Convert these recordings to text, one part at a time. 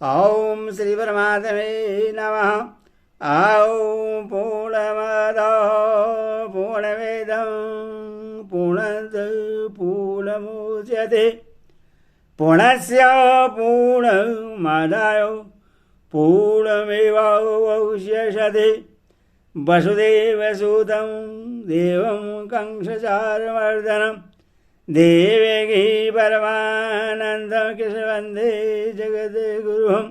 ओम श्री परमात्मे नमः। ओम पूर्णमद पूर्णमिदं पूर्णात् पूर्णमुदच्यते पूर्णस्य पूर्णमादाय पूर्णमेवावशिष्यते। वसुदेवसुतं देवं कंसचारमर्दनं देवकी परमानन्दं कृष्ण वन्दे जगद्गुरुं।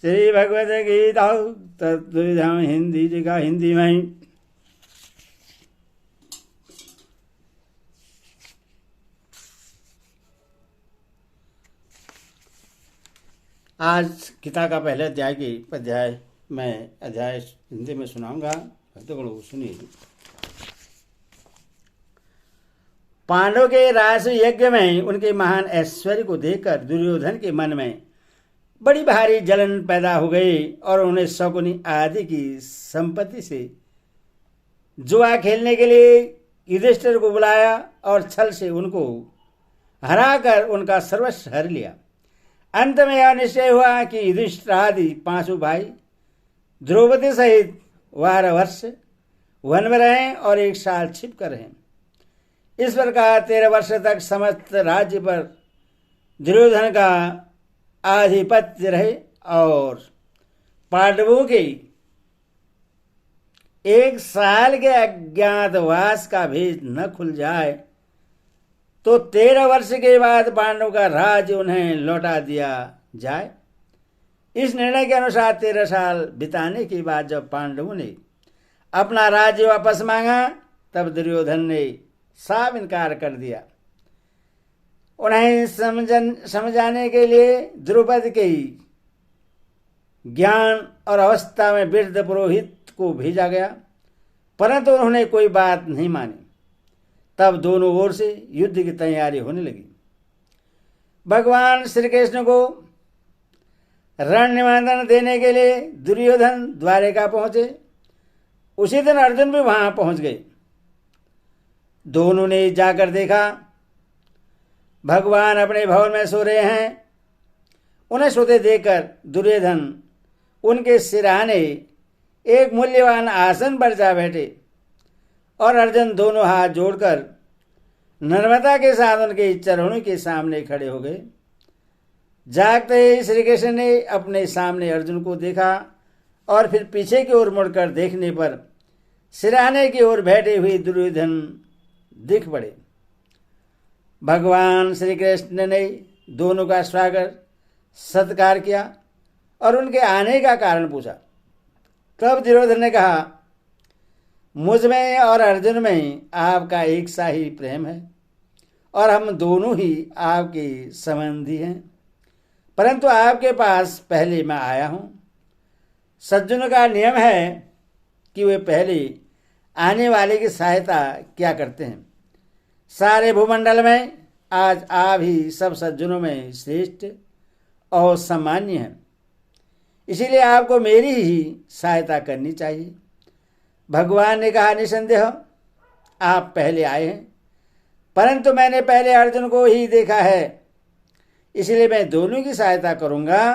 श्री भगवद गीता तत्त्वविधाम हिंदी जी का हिंदी में। आज गीता का पहले अध्याय की अध्याय हिंदी में सुनाऊंगा, भक्तगण सुनिए। पांडव के रास यज्ञ में उनके महान ऐश्वर्य को देखकर दुर्योधन के मन में बड़ी भारी जलन पैदा हो गई और उन्हें शकुनी आदि की संपत्ति से जुआ खेलने के लिए युधिष्ठिर को बुलाया और छल से उनको हराकर उनका सर्वस्व हर लिया। अंत में यह निश्चय हुआ कि युधिष्ठिर आदि पांचों भाई द्रौपदी सहित 12 वर्ष वन में रहें और 1 साल छिप कर रहें। इस प्रकार 13 वर्ष तक समस्त राज्य पर दुर्योधन का आधिपत्य रहे और पांडवों के 1 साल के अज्ञातवास का भेद न खुल जाए तो 13 वर्ष के बाद पांडवों का राज्य उन्हें लौटा दिया जाए। इस निर्णय के अनुसार 13 साल बिताने के बाद जब पांडवों ने अपना राज्य वापस मांगा तब दुर्योधन ने साफ इनकार कर दिया। उन्हें समझाने के लिए द्रुपद के ज्ञान और अवस्था में वृद्ध पुरोहित को भेजा गया, परंतु उन्होंने कोई बात नहीं मानी। तब दोनों ओर से युद्ध की तैयारी होने लगी। भगवान श्री कृष्ण को रण निमंत्रण देने के लिए दुर्योधन द्वारिका पहुंचे। उसी दिन अर्जुन भी वहां पहुंच गए। दोनों ने जाकर देखा भगवान अपने भवन में सो रहे हैं। उन्हें सोते देखकर दुर्योधन उनके सिरहाने एक मूल्यवान आसन पर जा बैठे और अर्जुन दोनों हाथ जोड़कर नम्रता के साथ उनके चरणों के सामने खड़े हो गए। जागते ही श्री कृष्ण ने अपने सामने अर्जुन को देखा और फिर पीछे की ओर मुड़कर देखने पर सिरहाने की ओर बैठे हुए दुर्योधन दिख पड़े। भगवान श्री कृष्ण ने दोनों का स्वागत सत्कार किया और उनके आने का कारण पूछा। तब दुर्योधन ने कहा, मुझ में और अर्जुन में आपका एक सा ही प्रेम है और हम दोनों ही आपके संबंधी हैं, परंतु आपके पास पहले मैं आया हूं। सज्जनों का नियम है कि वे पहले आने वाले की सहायता क्या करते हैं। सारे भूमंडल में आज आप ही सब सज्जनों में श्रेष्ठ और सम्मान्य हैं, इसीलिए आपको मेरी ही सहायता करनी चाहिए। भगवान ने कहा, निसंदेह आप पहले आए हैं, परंतु मैंने पहले अर्जुन को ही देखा है, इसलिए मैं दोनों की सहायता करूंगा।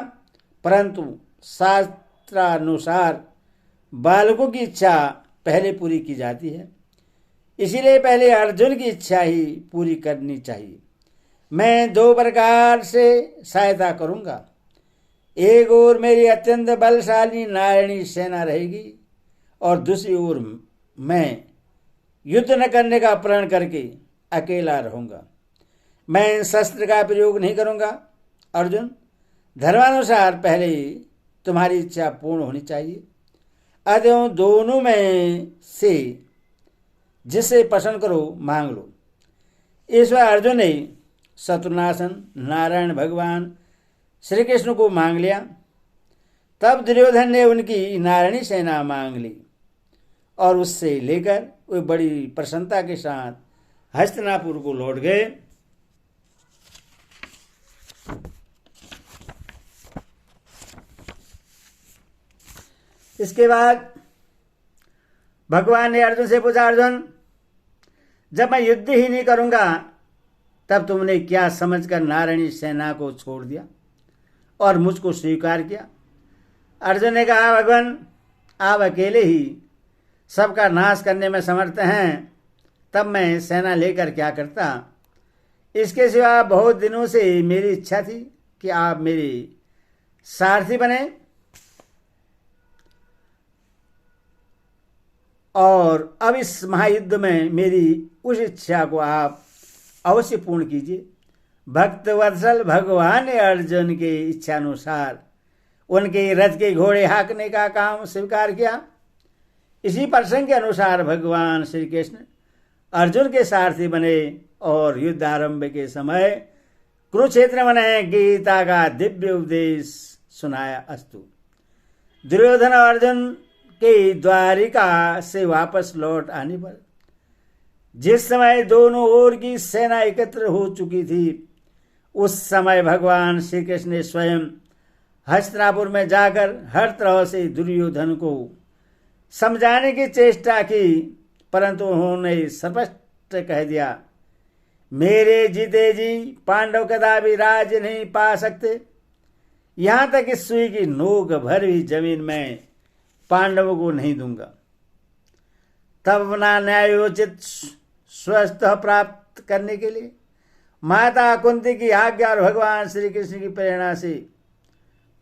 परंतु शास्त्रानुसार बालकों की इच्छा पहले पूरी की जाती है, इसीलिए पहले अर्जुन की इच्छा ही पूरी करनी चाहिए। मैं 2 प्रकार से सहायता करूंगा। एक ओर मेरी अत्यंत बलशाली नारायणी सेना रहेगी और दूसरी ओर मैं युद्ध न करने का प्रण करके अकेला रहूंगा। मैं शस्त्र का प्रयोग नहीं करूंगा। अर्जुन, धर्मानुसार पहले तुम्हारी इच्छा पूर्ण होनी चाहिए, अतः दोनों में से जिसे पसंद करो मांग लो। ईश्वर अर्जुन ने शत्रुनाशन नारायण भगवान श्री कृष्ण को मांग लिया। तब दुर्योधन ने उनकी नारायणी सेना मांग ली और उससे लेकर वे बड़ी प्रसन्नता के साथ हस्तिनापुर को लौट गए। इसके बाद भगवान ने अर्जुन से पूछा, अर्जुन, जब मैं युद्ध ही नहीं करूंगा तब तुमने क्या समझकर नारायणी सेना को छोड़ दिया और मुझको स्वीकार किया। अर्जुन ने कहा, भगवान आप अकेले ही सबका नाश करने में समर्थ हैं, तब मैं सेना लेकर क्या करता। इसके सिवा बहुत दिनों से मेरी इच्छा थी कि आप मेरे सारथी बने और अब इस महायुद्ध में मेरी उस इच्छा को आप अवश्य पूर्ण कीजिए। भक्त वत्सल भगवान ने अर्जुन के इच्छानुसार उनके रथ के घोड़े हाँकने का काम स्वीकार किया। इसी प्रसंग के अनुसार भगवान श्री कृष्ण अर्जुन के सारथी बने और युद्ध आरंभ के समय कुरुक्षेत्र में गीता का दिव्य उपदेश सुनाया। अस्तु। दुर्योधन और अर्जुन के द्वारिका से वापस लौट आने पर जिस समय दोनों ओर की सेना एकत्र हो चुकी थी, उस समय भगवान श्री कृष्ण ने स्वयं हस्तिनापुर में जाकर हर तरह से दुर्योधन को समझाने की चेष्टा की, परंतु उन्होंने स्पष्ट कह दिया, मेरे जीते जी पांडव कदापि राज नहीं पा सकते। यहां तक इस सुई की नोक भर भी जमीन में पांडवों को नहीं दूंगा। तब अपना न्यायोचित स्वस्थ प्राप्त करने के लिए माता कुंती की आज्ञा और भगवान श्री कृष्ण की प्रेरणा से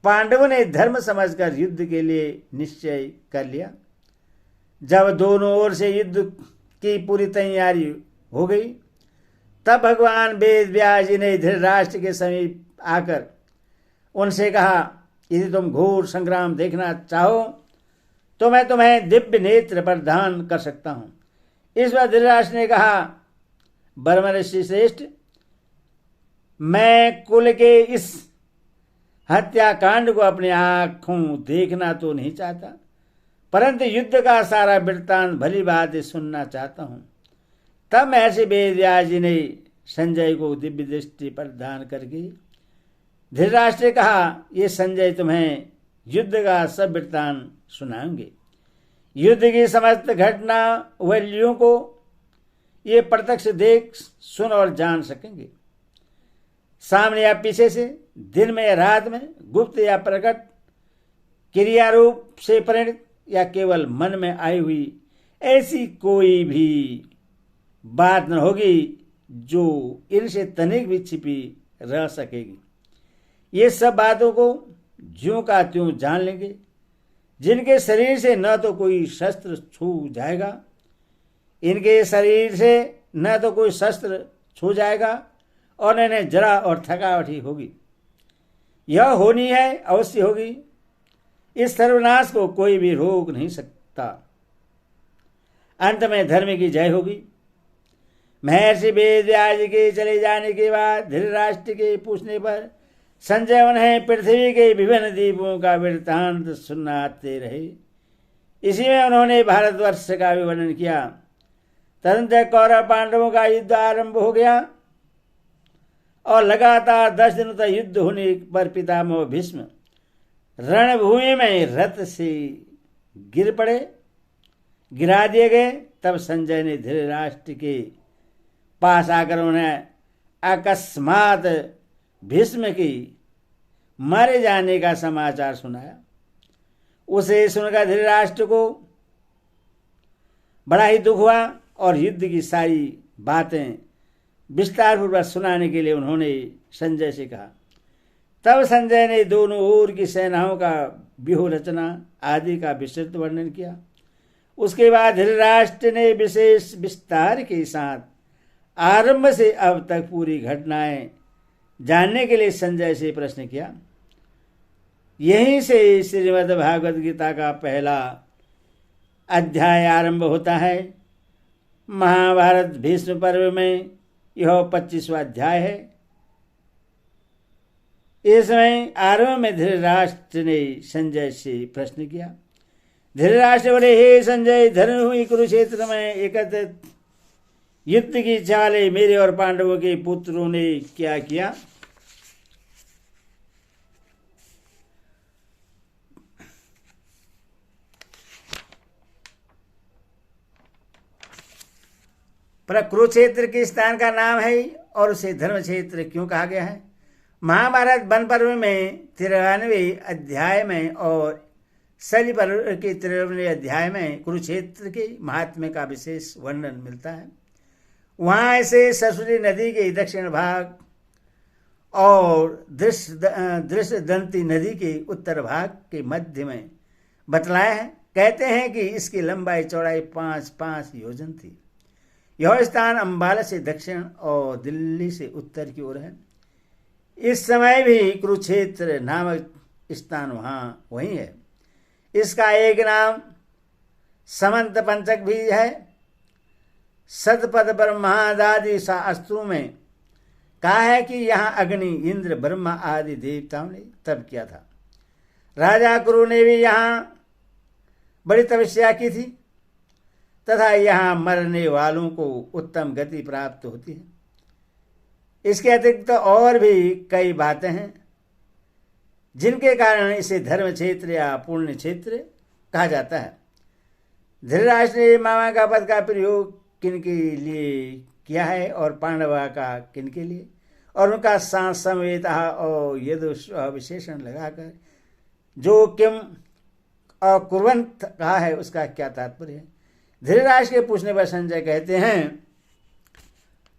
पांडवों ने धर्म समझकर युद्ध के लिए निश्चय कर लिया। जब दोनों ओर से युद्ध की पूरी तैयारी हो गई, तब भगवान वेद व्यास जी ने धृतराष्ट्र के समीप आकर उनसे कहा, यदि तुम घोर संग्राम देखना चाहो तो मैं तुम्हें दिव्य नेत्र प्रदान कर सकता हूं। इस बार धृतराष्ट्र ने कहा, ब्रह्मर्षि श्रेष्ठ, मैं कुल के इस हत्याकांड को अपनी आंखों देखना तो नहीं चाहता, परंतु युद्ध का सारा वृत्तांत भली बात सुनना चाहता हूं। तब महर्षि वेद व्यास जी ने संजय को दिव्य दृष्टि प्रदान करके धृतराष्ट्र ने कहा, ये संजय तुम्हें युद्ध का सब वृत्तांत सुनाएंगे। युद्ध की समस्त घटना वैल्यों को ये प्रत्यक्ष देख सुन और जान सकेंगे। सामने या पीछे से, दिन में या रात में, गुप्त या प्रकट, क्रिया रूप से परिणित या केवल मन में आई हुई ऐसी कोई भी बात न होगी जो इनसे तनिक भी छिपी रह सकेगी। ये सब बातों को ज्यों का त्यों जान लेंगे, जिनके शरीर से न तो कोई शस्त्र छू जाएगा, इनके शरीर से न तो कोई शस्त्र छू जाएगा और इन्हें जरा और थकावट ही होगी। यह होनी है, अवश्य होगी। इस सर्वनाश को कोई भी रोक नहीं सकता। अंत में धर्म की जय होगी। महर्षि वेद व्यास के चले जाने के बाद धृतराष्ट्र के पूछने पर संजय उन्हें पृथ्वी के विभिन्न द्वीपों का वृत्तांत सुनाते रहे। इसी में उन्होंने भारतवर्ष का विवरण किया। तदनंतर कौरव पांडवों का युद्ध आरंभ हो गया और लगातार 10 दिनों तक युद्ध होने पर पितामह भीष्म रणभूमि में रथ से गिरा दिए गए। तब संजय ने धृतराष्ट्र के पास आकर उन्हें अकस्मात भीष्म की मारे जाने का समाचार सुनाया। उसे सुनकर धृतराष्ट्र को बड़ा ही दुख हुआ और युद्ध की सारी बातें विस्तार पूर्वक सुनाने के लिए उन्होंने संजय से कहा। तब संजय ने दोनों ओर की सेनाओं का व्यूह रचना आदि का विस्तृत वर्णन किया। उसके बाद धृतराष्ट्र ने विशेष विस्तार के साथ आरंभ से अब तक पूरी घटनाएं जानने के लिए संजय से प्रश्न किया। यहीं से श्रीमद् भागवत गीता का पहला अध्याय आरंभ होता है। महाभारत भीष्म पर्व में यह 25वां अध्याय है। इसमें आरंभ में धृतराष्ट्र ने संजय से प्रश्न किया। धृतराष्ट्र बोले, हे संजय, धर्म हुई कुरुक्षेत्र में एकत्रित युद्ध की चाले मेरे और पांडवों के पुत्रों ने क्या किया? पर कुरुक्षेत्र के स्थान का नाम है और उसे धर्म क्षेत्र क्यों कहा गया है? महाभारत वन पर्व में 93वें अध्याय में और शल्य पर्व के 93वें अध्याय में कुरुक्षेत्र के महात्म्य का विशेष वर्णन मिलता है। वहाँ से सरस्वती नदी के दक्षिण भाग और दृष्टदंती नदी के उत्तर भाग के मध्य में बतलाया है। कहते हैं कि इसकी लंबाई चौड़ाई 5-5 योजन थी। यह स्थान अंबाला से दक्षिण और दिल्ली से उत्तर की ओर है। इस समय भी कुरुक्षेत्र नामक स्थान वहीं है। इसका एक नाम समंत पंचक भी है। सतपथ ब्रह्मादि शास्त्रों में कहा है कि यहाँ अग्नि, इंद्र, ब्रह्मा आदि देवताओं ने तप किया था। राजा कुरु ने भी यहाँ बड़ी तपस्या की थी तथा यहाँ मरने वालों को उत्तम गति प्राप्त होती है। इसके अतिरिक्त और भी कई बातें हैं जिनके कारण इसे धर्म क्षेत्र या पुण्य क्षेत्र कहा जाता है। धृतराष्ट्र ने मामा का पद का प्रयोग किनके लिए किया है और पांडवा का किनके लिए, और उनका संवेदः और यदुष विशेषण लगाकर जो किम अकुर्वंत कहा है उसका क्या तात्पर्य है। धृतराष्ट्र के पूछने पर संजय कहते हैं,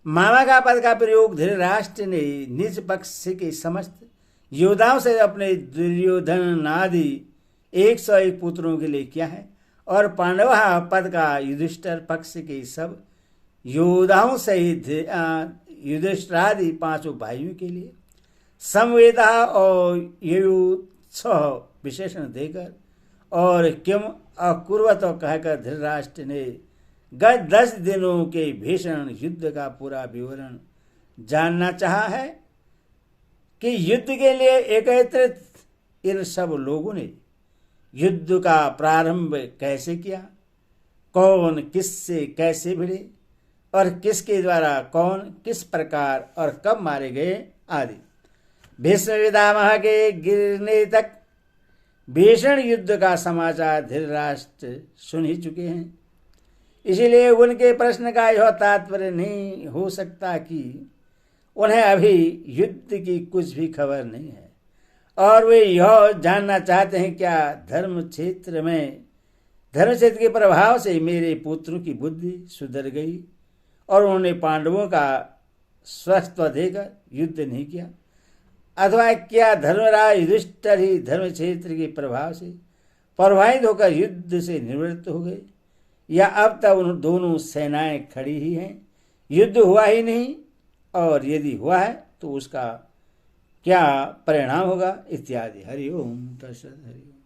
मामा का पद का प्रयोग धृतराष्ट्र ने निज पक्ष के समस्त योद्धाओं से अपने दुर्योधन आदि 101 पुत्रों के लिए किया है, और पांडवा पद का युधिष्ठिर पक्ष के सब योद्धाओं सहित युधिष्ठिरादि 5 भाइयों के लिए संवेदा और युयुत्स विशेषण देकर और किम अकुर्वत कहकर धृतराष्ट्र ने गत 10 दिनों के भीषण युद्ध का पूरा विवरण जानना चाहा है कि युद्ध के लिए एकत्रित इन सब लोगों ने युद्ध का प्रारंभ कैसे किया, कौन किससे कैसे भिड़े और किसके द्वारा कौन किस प्रकार और कब मारे गए आदि। भीष्म पितामह के गिरने तक भीषण युद्ध का समाचार धृतराष्ट्र सुन ही चुके हैं। इसीलिए उनके प्रश्न का यह तात्पर्य नहीं हो सकता कि उन्हें अभी युद्ध की कुछ भी खबर नहीं है और वे यह जानना चाहते हैं क्या धर्म क्षेत्र के प्रभाव से मेरे पुत्रों की बुद्धि सुधर गई और उन्होंने पांडवों का स्वस्थ देकर युद्ध नहीं किया, अथवा क्या धर्मराज युधिष्ठिर ही धर्म क्षेत्र के प्रभाव से प्रभावित होकर युद्ध से निवृत्त हो गए, या अब तक उन दोनों सेनाएं खड़ी ही हैं, युद्ध हुआ ही नहीं, और यदि हुआ है तो उसका क्या परिणाम होगा इत्यादि। हरि ओम तत्सत। हरि ओम।